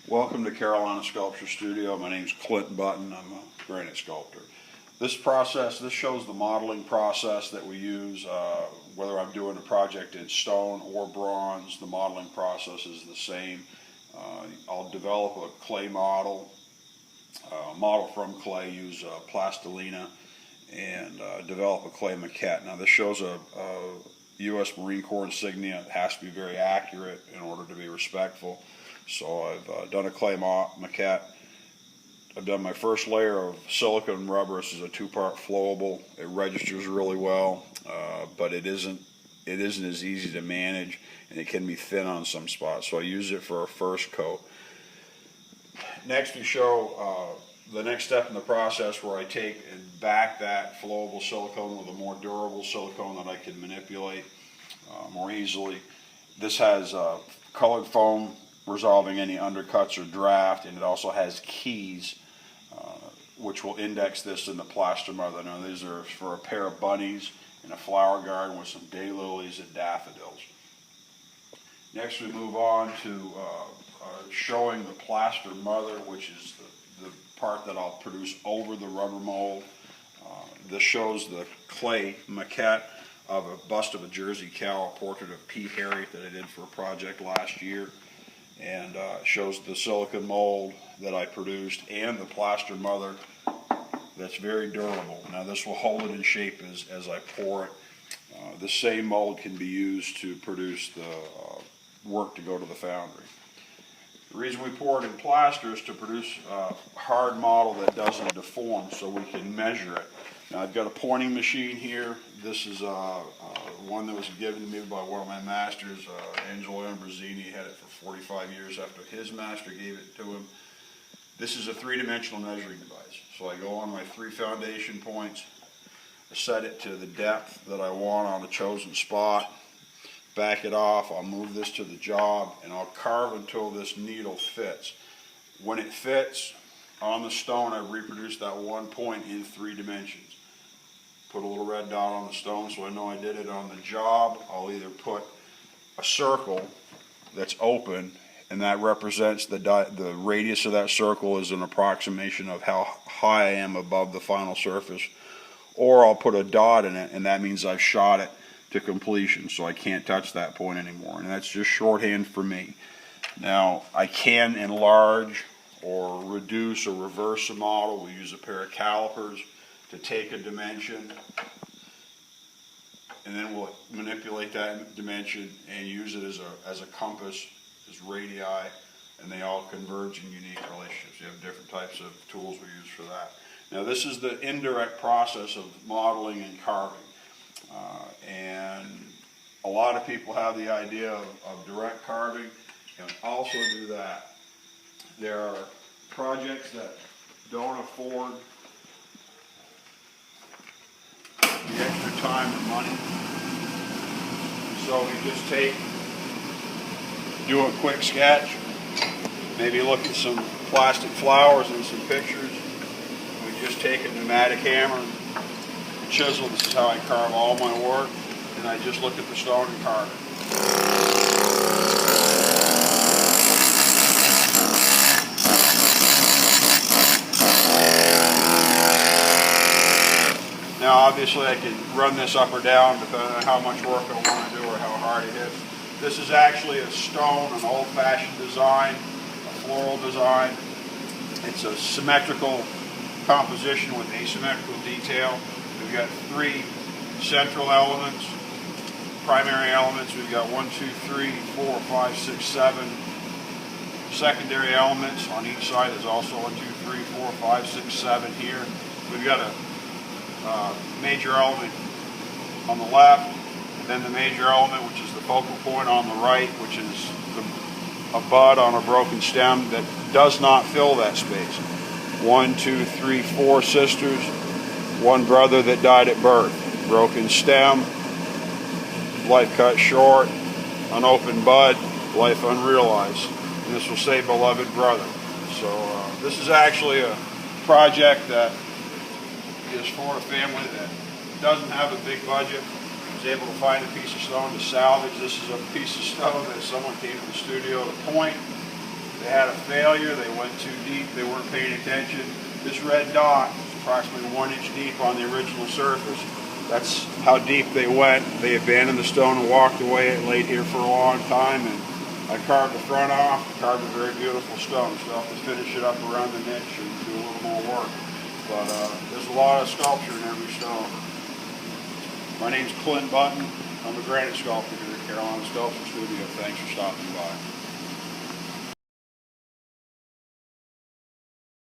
Welcome to Carolina Sculpture Studio. My name's Clint Button. I'm a granite sculptor. This shows the modeling process that we use. Whether I'm doing a project in stone or bronze, the modeling process is the same. I'll develop a clay model from clay, use plastilina, and develop a clay maquette. Now this shows a U.S. Marine Corps insignia. It has to be very accurate in order to be respectful. So I've done a clay maquette. I've done my first layer of silicone rubber. This is a two-part flowable. It registers really well, but it isn't as easy to manage, and it can be thin on some spots. So I use it for a first coat. Next we show the next step in the process where I take and back that flowable silicone with a more durable silicone that I can manipulate more easily. This has colored foam resolving any undercuts or draft, and it also has keys which will index this in the plaster mother. Now these are for a pair of bunnies in a flower garden with some daylilies and daffodils. Next we move on to showing the plaster mother, which is the part that I'll produce over the rubber mold. This shows the clay maquette of a bust of a Jersey cow, a portrait of Pete Harriet that I did for a project last year, and shows the silicone mold that I produced and the plaster mother that's very durable. Now this will hold it in shape as I pour it. The same mold can be used to produce the work to go to the foundry. The reason we pour it in plaster is to produce a hard model that doesn't deform, so we can measure it. Now I've got a pointing machine here. This is one that was given to me by one of my masters, Angelo Ambrosini. He had it for 45 years after his master gave it to him. This is a three-dimensional measuring device. So I go on my 3 foundation points, I set it to the depth that I want on a chosen spot, back it off, I'll move this to the job, and I'll carve until this needle fits. When it fits on the stone, I reproduce that one point in 3 dimensions. Put a little red dot on the stone so I know I did it. On the job, I'll either put a circle that's open, and that represents the radius of that circle is an approximation of how high I am above the final surface, or I'll put a dot in it, and that means I've shot it to completion, so I can't touch that point anymore, and that's just shorthand for me. Now I can enlarge or reduce or reverse a model. We use a pair of calipers to take a dimension, and then we'll manipulate that dimension and use it as a compass, as radii, and they all converge in unique relationships. You have different types of tools we use for that. Now this is the indirect process of modeling and carving, and a lot of people have the idea of direct carving. You can also do that. There are projects that don't afford the extra time and money, so we just do a quick sketch, maybe look at some plastic flowers and some pictures. We just take a pneumatic hammer, chisel. This is how I carve all my work, and I just look at the stone and carve it. Now obviously I can run this up or down depending on how much work I want to do or how hard it hits. This is actually a stone, an old-fashioned design, a floral design. It's a symmetrical composition with asymmetrical detail. We've got 3 central elements, primary elements. We've got 1, 2, 3, 4, 5, 6, 7 secondary elements. On each side there's also 1, 2, 3, 4, 5, 6, 7 here. We've got a major element on the left, and then the major element, which is the focal point on the right, which is a bud on a broken stem that does not fill that space. 1, 2, 3, 4 sisters, 1 brother that died at birth. Broken stem, life cut short, unopened bud, life unrealized. And this will say beloved brother. So this is actually a project that is for a family that doesn't have a big budget. Was able to find a piece of stone to salvage. This is a piece of stone that someone came to the studio to point. They They had a failure, they went too deep, they weren't paying attention. This red dot is approximately 1 inch deep on the original surface. That's how deep they went. They abandoned the stone and walked away. It laid here for a long time, and I carved the front off, carved a very beautiful stone. Still have to finish it up around the niche and do a little more work. But there's a lot of sculpture in every stone. My name's Clint Button. I'm a granite sculptor here at Carolina Sculpture Studio. Thanks for stopping by.